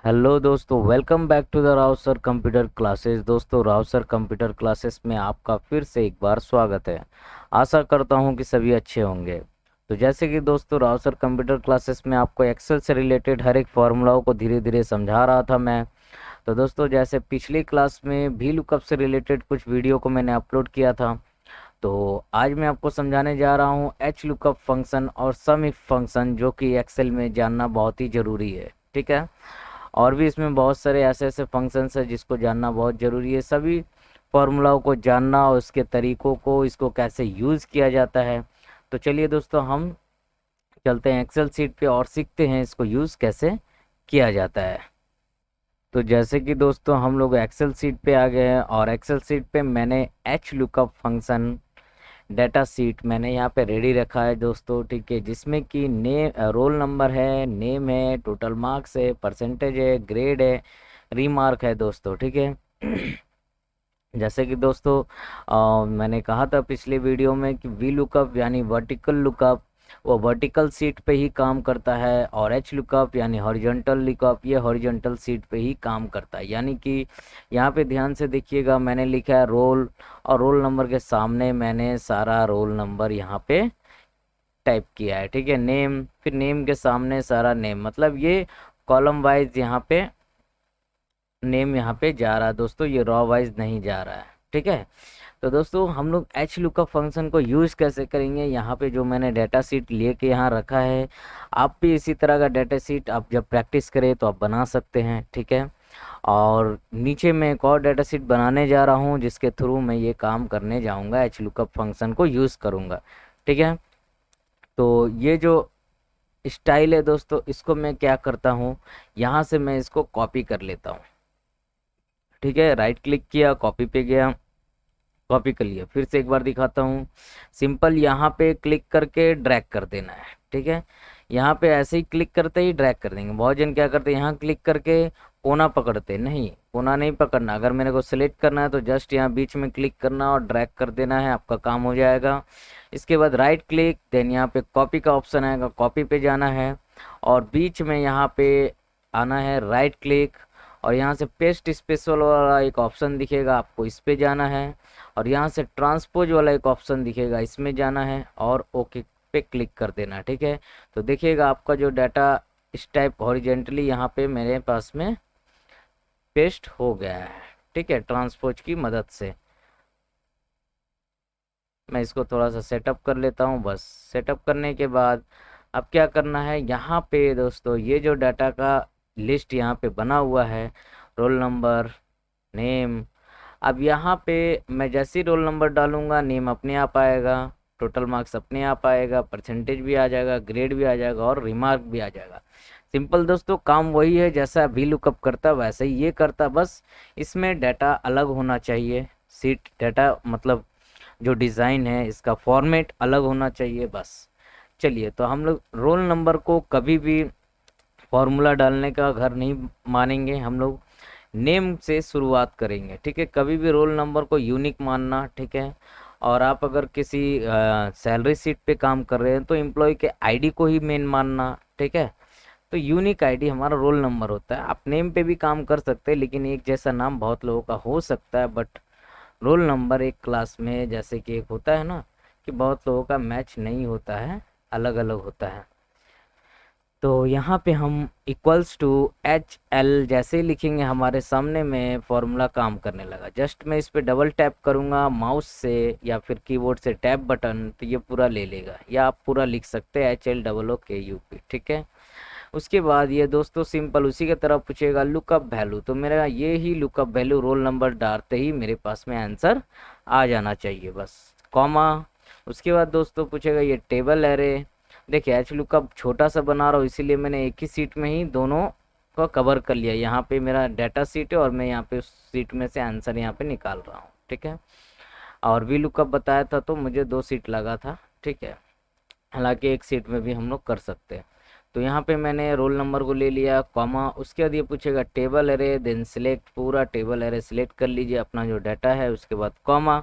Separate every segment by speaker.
Speaker 1: Hello दोस्तों, welcome back to the Rao sir computer classes. दोस्तों, Rao sir computer classes में आपका फिर से एक बार स्वागत है। आशा करता हूं कि सभी अच्छे होंगे। तो जैसे कि दोस्तों, राव सर कंप्यूटर क्लासेस में आपको एक्सेल से रिलेटेड हर एक फार्मूलाओं को धीरे धीरे समझा रहा था मैं। तो दोस्तों, जैसे पिछली क्लास में वी लुकअप से रिलेटेड कुछ वीडियो को मैंने अपलोड किया था, तो आज मैं आपको समझाने जा रहा हूँ एच लुकअप फंक्शन और सम इफ फंक्शन, जो कि एक्सेल में जानना बहुत ही ज़रूरी है। ठीक है। और भी इसमें बहुत सारे ऐसे ऐसे फंक्शंस हैं जिसको जानना बहुत ज़रूरी है। सभी फॉर्मूलाओं को जानना और उसके तरीकों को, इसको कैसे यूज़ किया जाता है। तो चलिए दोस्तों, हम चलते हैं एक्सेल सीट पे और सीखते हैं इसको यूज़ कैसे किया जाता है। तो जैसे कि दोस्तों, हम लोग एक्सेल सीट पे आ गए हैं और एक्सेल सीट पे मैंने H lookup function data sheet मैंने यहाँ पे रेडी रखा है दोस्तों। ठीक है, जिसमें कि रोल नंबर है, नेम है, टोटल मार्क्स है, परसेंटेज है, ग्रेड है, रीमार्क है दोस्तों। ठीक है। जैसे कि दोस्तों, मैंने कहा था पिछले वीडियो में कि वी लुकअप यानी वर्टिकल लुकअप वो वर्टिकल सीट पे ही काम करता है, और एच लुकअप यानी हॉरिजॉन्टल लुकअप ये हॉरिजॉन्टल सीट पे ही काम करता है। यानी कि यहाँ पे ध्यान से देखिएगा, मैंने लिखा है रोल, और रोल नंबर के सामने मैंने सारा रोल नंबर यहाँ पे टाइप किया है। ठीक है। नेम, फिर नेम के सामने सारा नेम, मतलब ये कॉलम वाइज यहाँ पे नेम यहाँ पे जा रहा है दोस्तों, ये रॉ वाइज नहीं जा रहा है। ठीक है। तो दोस्तों, हम लोग एच लुकअप फंक्शन को यूज़ कैसे करेंगे, यहाँ पे जो मैंने डाटा सीट लिए के यहाँ रखा है, आप भी इसी तरह का डाटा सीट आप जब प्रैक्टिस करें तो आप बना सकते हैं। ठीक है। और नीचे मैं एक और डाटा सीट बनाने जा रहा हूँ जिसके थ्रू मैं ये काम करने जाऊँगा, एच लुकअप फंक्शन को यूज़ करूँगा। ठीक है। तो ये जो स्टाइल है दोस्तों, इसको मैं क्या करता हूँ, यहाँ से मैं इसको कॉपी कर लेता हूँ। ठीक है, राइट क्लिक किया, कॉपी पे गया, कॉपी कर लिया। फिर से एक बार दिखाता हूँ, सिंपल यहाँ पे क्लिक करके ड्रैग कर देना है। ठीक है। यहाँ पे ऐसे ही क्लिक करते ही ड्रैग कर देंगे। बहुत जन क्या करते हैं, यहाँ क्लिक करके कोना पकड़ते, नहीं, कोना नहीं पकड़ना। अगर मेरे को सिलेक्ट करना है तो जस्ट यहाँ बीच में क्लिक करना और ड्रैग कर देना है, आपका काम हो जाएगा। इसके बाद राइट क्लिक, देन यहाँ पे कॉपी का ऑप्शन आएगा, कॉपी पे जाना है, और बीच में यहाँ पे आना है, राइट क्लिक, और यहाँ से पेस्ट स्पेशल वाला एक ऑप्शन दिखेगा, आपको इस पे जाना है, और यहाँ से ट्रांसपोज वाला एक ऑप्शन दिखेगा, इसमें जाना है, और ओके पे क्लिक कर देना। ठीक है। तो देखिएगा आपका जो डाटा इस टाइप हॉरिजेंटली यहाँ पे मेरे पास में पेस्ट हो गया है। ठीक है, ट्रांसपोज की मदद से। मैं इसको थोड़ा सा सेटअप कर लेता हूँ। बस सेटअप करने के बाद अब क्या करना है, यहाँ पे दोस्तों ये जो डाटा का लिस्ट यहाँ पे बना हुआ है, रोल नंबर, नेम, अब यहाँ पे मैं जैसे ही रोल नंबर डालूंगा, नेम अपने आप आएगा, टोटल मार्क्स अपने आप आएगा, परसेंटेज भी आ जाएगा, ग्रेड भी आ जाएगा, और रिमार्क भी आ जाएगा। सिंपल दोस्तों, काम वही है जैसा वी लुकअप करता वैसे ही ये करता, बस इसमें डाटा अलग होना चाहिए। सीट डाटा मतलब जो डिज़ाइन है इसका फॉर्मेट अलग होना चाहिए बस। चलिए, तो हम लोग रोल नंबर को कभी भी फॉर्मूला डालने का घर नहीं मानेंगे, हम लोग नेम से शुरुआत करेंगे। ठीक है, कभी भी रोल नंबर को यूनिक मानना। ठीक है। और आप अगर किसी सैलरी सीट पे काम कर रहे हैं तो एम्प्लॉय के आईडी को ही मेन मानना। ठीक है। तो यूनिक आईडी हमारा रोल नंबर होता है। आप नेम पे भी काम कर सकते हैं, लेकिन एक जैसा नाम बहुत लोगों का हो सकता है, बट रोल नंबर एक क्लास में जैसे कि एक होता है ना, कि बहुत लोगों का मैच नहीं होता है, अलग अलग होता है। तो यहाँ पे हम इक्वल्स टू एच एल जैसे ही लिखेंगे, हमारे सामने में फॉर्मूला काम करने लगा। जस्ट मैं इस पे डबल टैप करूँगा माउस से या फिर कीबोर्ड से टैप बटन, तो ये पूरा ले लेगा, या आप पूरा लिख सकते हैं HLOOKUP। ठीक है। उसके बाद ये दोस्तों सिंपल उसी की तरह पूछेगा लुकअप वैल्यू, तो मेरा ये ही लुकअप वैल्यू रोल नंबर डालते ही मेरे पास में आंसर आ जाना चाहिए, बस कॉमा। उसके बाद दोस्तों पूछेगा ये टेबल एरे। देखिए, एच लुकअप छोटा सा बना रहा हूँ, इसीलिए मैंने एक ही सीट में ही दोनों को कवर कर लिया। यहाँ पे मेरा डाटा सीट है और मैं यहाँ पे उस सीट में से आंसर यहाँ पे निकाल रहा हूँ। ठीक है। और वी लुकअप बताया था तो मुझे 2 सीट लगा था। ठीक है, हालांकि एक सीट में भी हम लोग कर सकते हैं। तो यहाँ पे मैंने रोल नंबर को ले लिया, कॉमा। उसके बाद ये पूछेगा टेबल एरे, देन सिलेक्ट, पूरा टेबल एरे सिलेक्ट कर लीजिए अपना जो डाटा है, उसके बाद कॉमा।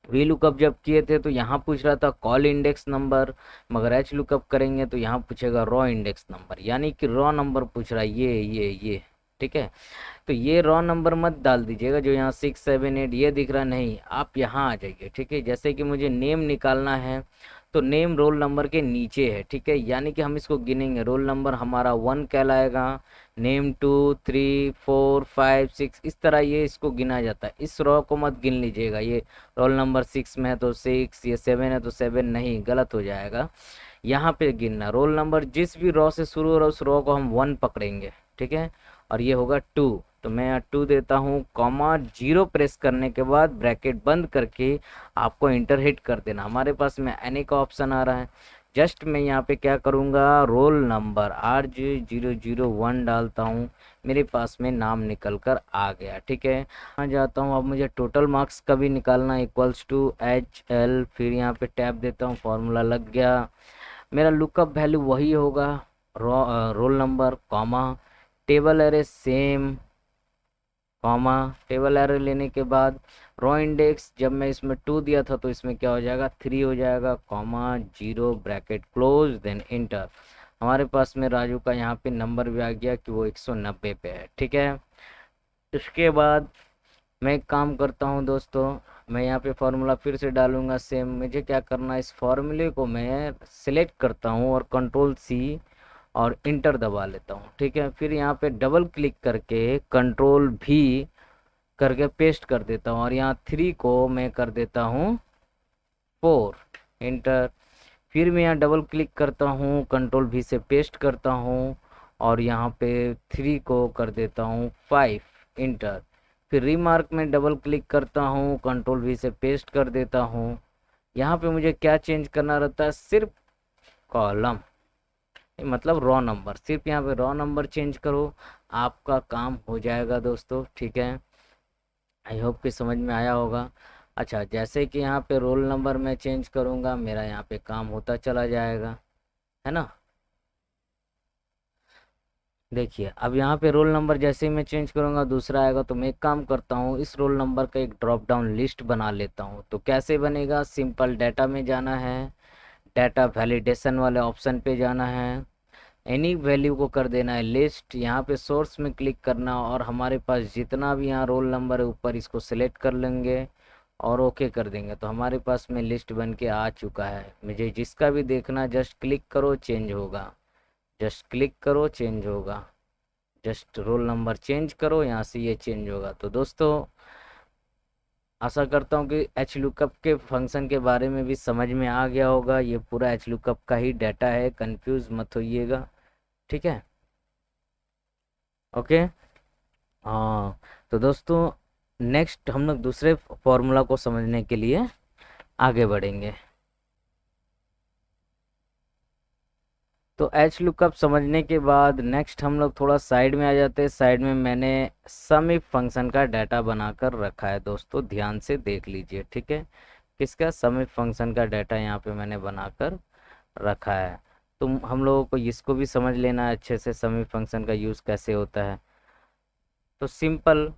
Speaker 1: वी लुकअप जब किए थे तो यहाँ पूछ रहा था कॉल इंडेक्स नंबर, मगर एच लुकअप करेंगे तो यहाँ पूछेगा रॉ इंडेक्स नंबर, यानी कि रॉ नंबर पूछ रहा है ये। ठीक है, तो ये रॉ नंबर मत डाल दीजिएगा जो यहाँ 678 ये दिख रहा नहीं, आप यहाँ आ जाइए। ठीक है, जैसे कि मुझे नेम निकालना है तो नेम रोल नंबर के नीचे है। ठीक है, यानी कि हम इसको गिनेंगे, रोल नंबर हमारा 1 कहलाएगा, नेम 2 3 4 5 6 इस तरह ये इसको गिना जाता है। इस रॉ को मत गिन लीजिएगा, ये रोल नंबर 6 में है तो 6, ये 7 है तो 7, नहीं, गलत हो जाएगा। यहाँ पे गिनना, रोल नंबर जिस भी रॉ से शुरू हो रहा है उस रॉ को हम 1 पकड़ेंगे। ठीक है, और ये होगा 2, तो मैं यहाँ 2 देता हूँ, कॉमा 0 प्रेस करने के बाद ब्रैकेट बंद करके आपको इंटर हिट कर देना। हमारे पास में एनी का ऑप्शन आ रहा है, जस्ट मैं यहाँ पे क्या करूँगा, रोल नंबर RJ001 डालता हूँ, मेरे पास में नाम निकल कर आ गया। ठीक है, आ जाता हूँ, अब मुझे टोटल मार्क्स का भी निकालना, इक्वल्स टू HL, फिर यहाँ पे टैब देता हूँ, फॉर्मूला लग गया। मेरा लुकअप वैल्यू वही होगा, roll number comma table array same, comma table array लेने के बाद रॉ इंडेक्स, जब मैं इसमें 2 दिया था तो इसमें क्या हो जाएगा, 3 हो जाएगा, comma 0 bracket close, then enter. हमारे पास में राजू का यहाँ पे नंबर भी आ गया कि वो 190 पे है। ठीक है, इसके बाद मैं एक काम करता हूँ दोस्तों, मैं यहाँ पे फॉर्मूला फिर से डालूंगा सेम। मुझे क्या करना है, इस फॉर्मूले को मैं सिलेक्ट करता हूँ और कंट्रोल C और इंटर दबा लेता हूँ। ठीक है, फिर यहाँ पे डबल क्लिक करके कंट्रोल V करके पेस्ट कर देता हूँ और यहाँ 3 को मैं कर देता हूँ 4, इंटर। फिर मैं यहाँ डबल क्लिक करता हूँ, कंट्रोल V से पेस्ट करता हूँ और यहाँ पे 3 को कर देता हूँ 5, इंटर। फिर रिमार्क में डबल क्लिक करता हूँ, कंट्रोल V से पेस्ट कर देता हूँ। यहाँ पे मुझे क्या चेंज करना रहता है, सिर्फ कॉलम, मतलब रॉ नंबर, सिर्फ यहाँ पे रॉ नंबर चेंज करो, आपका काम हो जाएगा दोस्तों। ठीक है, आई होप कि समझ में आया होगा। अच्छा, जैसे कि यहाँ पे रोल नंबर मैं चेंज करूँगा, मेरा यहाँ पे काम होता चला जाएगा, है ना। देखिए, अब यहाँ पे रोल नंबर जैसे ही मैं चेंज करूँगा दूसरा आएगा, तो मैं एक काम करता हूँ, इस रोल नंबर का एक ड्रॉप डाउन लिस्ट बना लेता हूँ। तो कैसे बनेगा, सिंपल डाटा में जाना है, डाटा वैलिडेशन वाले ऑप्शन पे जाना है, एनी वैल्यू को कर देना है लिस्ट, यहाँ पे सोर्स में क्लिक करना और हमारे पास जितना भी यहाँ रोल नंबर है ऊपर इसको सिलेक्ट कर लेंगे और ओके कर देंगे, तो हमारे पास में लिस्ट बन के आ चुका है। मुझे जिसका भी देखना, जस्ट क्लिक करो चेंज होगा, जस्ट क्लिक करो चेंज होगा, जस्ट रोल नंबर चेंज करो, यहाँ से ये चेंज होगा। तो दोस्तों आशा करता हूँ कि एच लुकअप के फंक्शन के बारे में भी समझ में आ गया होगा। ये पूरा एच लुकअप का ही डाटा है, कंफ्यूज मत होइएगा। ठीक है, ओके। हाँ, तो दोस्तों नेक्स्ट हम लोग दूसरे फॉर्मूला को समझने के लिए आगे बढ़ेंगे। तो एच लुकअप समझने के बाद नेक्स्ट हम लोग थोड़ा साइड में आ जाते हैं। साइड में मैंने सम इफ फंक्शन का डाटा बनाकर रखा है दोस्तों, ध्यान से देख लीजिए। ठीक है, किसका, सम इफ फंक्शन का डाटा यहाँ पे मैंने बनाकर रखा है। तो हम लोगों को इसको भी समझ लेना है अच्छे से, सम इफ फंक्शन का यूज़ कैसे होता है। तो सिंपल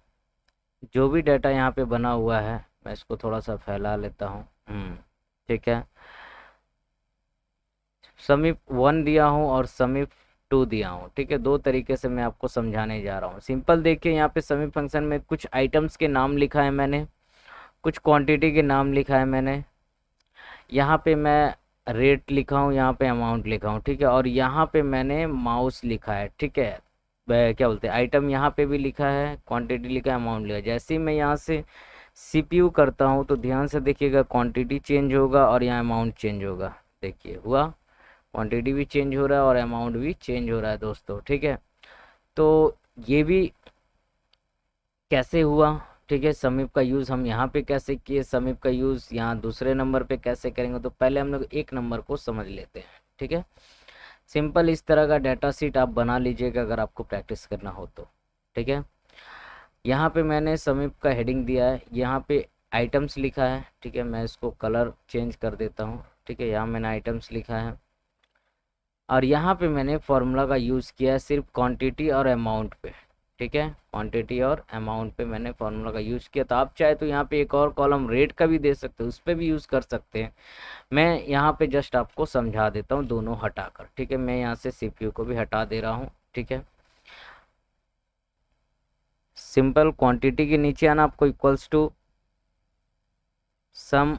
Speaker 1: जो भी डाटा यहाँ पे बना हुआ है, मैं इसको थोड़ा सा फैला लेता हूँ। ठीक है, समीप 1 दिया हूँ और समीप 2 दिया हूँ। ठीक है, दो तरीके से मैं आपको समझाने जा रहा हूँ। सिंपल देखिए, यहाँ पे समीप फंक्शन में कुछ आइटम्स के नाम लिखा है मैंने, कुछ क्वांटिटी के नाम लिखा है मैंने, यहाँ पे मैं रेट लिखा हूँ, यहाँ पे अमाउंट लिखा हूँ। ठीक है, और यहाँ पे मैंने माउस लिखा है। ठीक है, क्या बोलते हैं, आइटम यहाँ पे भी लिखा है, क्वांटिटी लिखा है, अमाउंट लिखा है। जैसे ही मैं यहाँ से CPU करता हूँ तो ध्यान से देखिएगा, क्वांटिटी चेंज होगा और यहाँ अमाउंट चेंज होगा। देखिए हुआ, क्वांटिटी भी चेंज हो रहा है और अमाउंट भी चेंज हो रहा है दोस्तों। ठीक है, तो ये भी कैसे हुआ। ठीक है, समीप का यूज़ हम यहाँ पे कैसे किए, समीप का यूज़ यहाँ दूसरे नंबर पे कैसे करेंगे, तो पहले हम लोग एक नंबर को समझ लेते हैं। ठीक है, सिंपल इस तरह का डाटा शीट आप बना लीजिएगा अगर आपको प्रैक्टिस करना हो तो। ठीक है, यहाँ पे मैंने समीप का हेडिंग दिया है, यहाँ पे आइटम्स लिखा है। ठीक है, मैं इसको कलर चेंज कर देता हूँ। ठीक है, यहाँ मैंने आइटम्स लिखा है और यहाँ पे मैंने फॉर्मूला का यूज़ किया है सिर्फ क्वांटिटी और अमाउंट पे। ठीक है, क्वांटिटी और अमाउंट पे मैंने फॉर्मूला का यूज़ किया। तो आप चाहे तो यहाँ पे एक और कॉलम रेट का भी दे सकते हो, उस पर भी यूज़ कर सकते हैं। मैं यहाँ पे जस्ट आपको समझा देता हूँ दोनों हटाकर, ठीक है। मैं यहाँ से सीपीयू को भी हटा दे रहा हूँ, ठीक है। सिंपल क्वांटिटी के नीचे आना आपको, equals to sum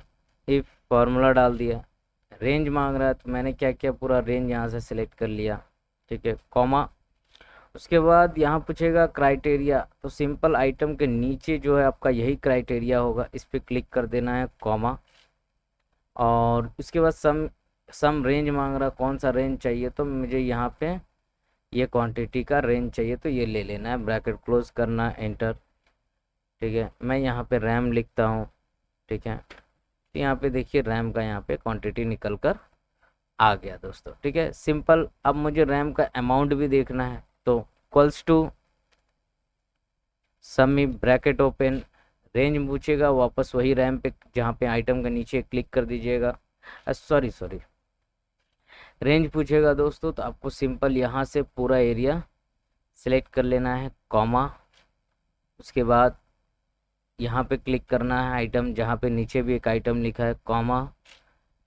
Speaker 1: if formula डाल दिया। रेंज मांग रहा है तो मैंने क्या किया, पूरा रेंज यहाँ से सिलेक्ट कर लिया, ठीक है, कॉमा। उसके बाद यहाँ पूछेगा क्राइटेरिया, तो सिंपल आइटम के नीचे जो है आपका यही क्राइटेरिया होगा, इस पर क्लिक कर देना है, कॉमा। और उसके बाद सम रेंज मांग रहा, कौन सा रेंज चाहिए, तो मुझे यहाँ पे ये क्वांटिटी का रेंज चाहिए, तो ये ले लेना है, ब्रैकेट क्लोज करना, एंटर, ठीक है। मैं यहाँ पे रैम लिखता हूँ, ठीक है। तो यहाँ पे देखिए रैम का यहाँ पे क्वांटिटी निकल कर आ गया दोस्तों, ठीक है, सिंपल। अब मुझे रैम का अमाउंट भी देखना है, तो equals to sum bracket open, range पूछेगा, वापस वही रैम पे जहाँ पे आइटम के नीचे क्लिक कर दीजिएगा। सॉरी रेंज पूछेगा दोस्तों, तो आपको सिंपल यहाँ से पूरा एरिया सेलेक्ट कर लेना है, कॉमा। उसके बाद यहाँ पे क्लिक करना है आइटम जहाँ पे नीचे भी एक आइटम लिखा है, कॉमा।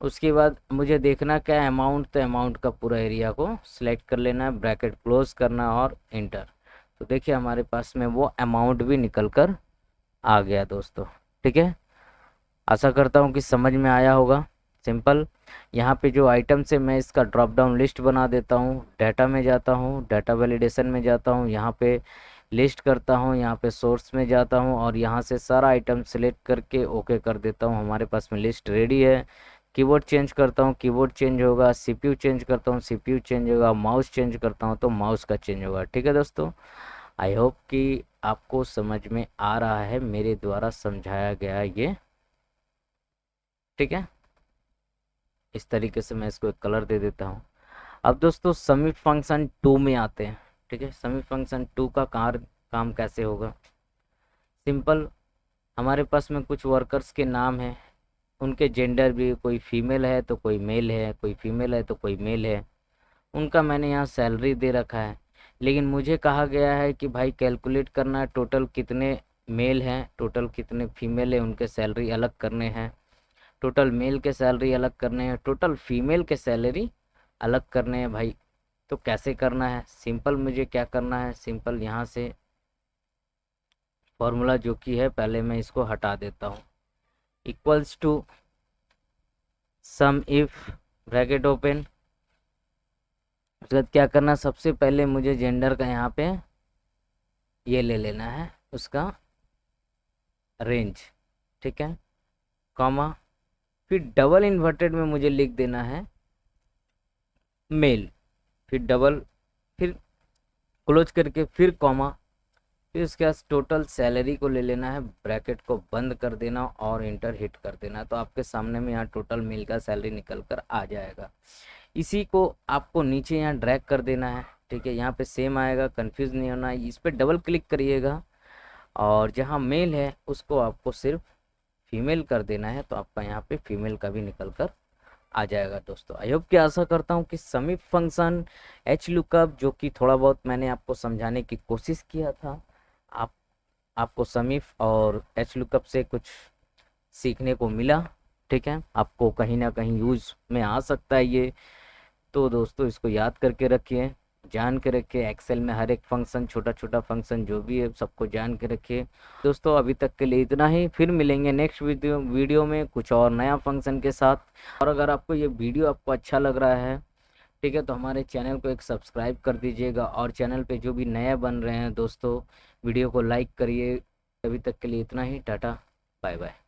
Speaker 1: उसके बाद मुझे देखना क्या है, अमाउंट, तो अमाउंट का पूरा एरिया को सिलेक्ट कर लेना है, ब्रैकेट क्लोज करना और एंटर। तो देखिए हमारे पास में वो अमाउंट भी निकल कर आ गया दोस्तों, ठीक है। आशा करता हूँ कि समझ में आया होगा। सिंपल यहाँ पे जो आइटम से मैं इसका ड्रॉप डाउन लिस्ट बना देता हूँ, डाटा में जाता हूँ, डाटा वैलिडेशन में जाता हूँ, यहाँ पे लिस्ट करता हूँ, यहाँ पे सोर्स में जाता हूँ और यहाँ से सारा आइटम सेलेक्ट करके ओके कर देता हूँ। हमारे पास में लिस्ट रेडी है। कीबोर्ड चेंज करता हूँ, कीबोर्ड चेंज होगा, सीपीयू चेंज करता हूँ, सीपीयू चेंज होगा, माउस चेंज करता हूँ तो माउस का चेंज होगा, ठीक है दोस्तों। आई होप कि आपको समझ में आ रहा है मेरे द्वारा समझाया गया ये, ठीक है। इस तरीके से मैं इसको एक कलर दे देता हूँ। अब दोस्तों समिट फंक्शन 2 में आते हैं, ठीक है। समिट फंक्शन 2 का काम कैसे होगा, सिंपल। हमारे पास में कुछ वर्कर्स के नाम हैं, उनके जेंडर भी, कोई फीमेल है तो कोई मेल है, कोई फीमेल है तो कोई मेल है। उनका मैंने यहाँ सैलरी दे रखा है, लेकिन मुझे कहा गया है कि भाई कैलकुलेट करना है टोटल कितने मेल हैं, टोटल कितने फीमेल है, उनके सैलरी अलग करने हैं। टोटल मेल के सैलरी अलग करने हैं, टोटल फीमेल के सैलरी अलग करने हैं भाई। तो कैसे करना है, सिंपल मुझे क्या करना है, सिंपल यहाँ से फॉर्मूला जो कि है, पहले मैं इसको हटा देता हूँ, equals to sum if bracket open. उसके बाद क्या करना, सबसे पहले मुझे जेंडर का यहाँ पे ये ले लेना है, उसका रेंज, ठीक है, कॉमा। फिर डबल इन्वर्टेड में मुझे लिख देना है मेल, फिर डबल, फिर क्लोज करके फिर कॉमा, फिर उसके बाद टोटल सैलरी को ले लेना है, ब्रैकेट को बंद कर देना और इंटर हिट कर देना। तो आपके सामने में यहाँ टोटल मेल का सैलरी निकल कर आ जाएगा। इसी को आपको नीचे यहाँ ड्रैग कर देना है, ठीक है। यहाँ पे सेम आएगा, कंफ्यूज नहीं होना है। इस पर डबल क्लिक करिएगा और जहाँ मेल है उसको आपको सिर्फ फीमेल कर देना है, तो आपका यहाँ पे फीमेल का भी निकल कर आ जाएगा दोस्तों। आई होप कि आशा करता हूँ कि समिट फंक्शन, एच लुकअप, जो कि थोड़ा बहुत मैंने आपको समझाने की कोशिश किया था, आपको समिट और एच लुकअप से कुछ सीखने को मिला, ठीक है। आपको कहीं ना कहीं यूज़ में आ सकता है ये। तो दोस्तों इसको याद करके रखिए, जान के रखिए। एक्सेल में हर एक फंक्शन, छोटा छोटा फंक्शन जो भी है सबको जान के रखिए। दोस्तों अभी तक के लिए इतना ही, फिर मिलेंगे नेक्स्ट वीडियो में कुछ और नया फंक्शन के साथ। और अगर आपको ये वीडियो आपको अच्छा लग रहा है, ठीक है, तो हमारे चैनल को एक सब्सक्राइब कर दीजिएगा और चैनल पे जो भी नया बन रहे हैं दोस्तों, वीडियो को लाइक करिए। अभी तक के लिए इतना ही, टाटा बाय बाय।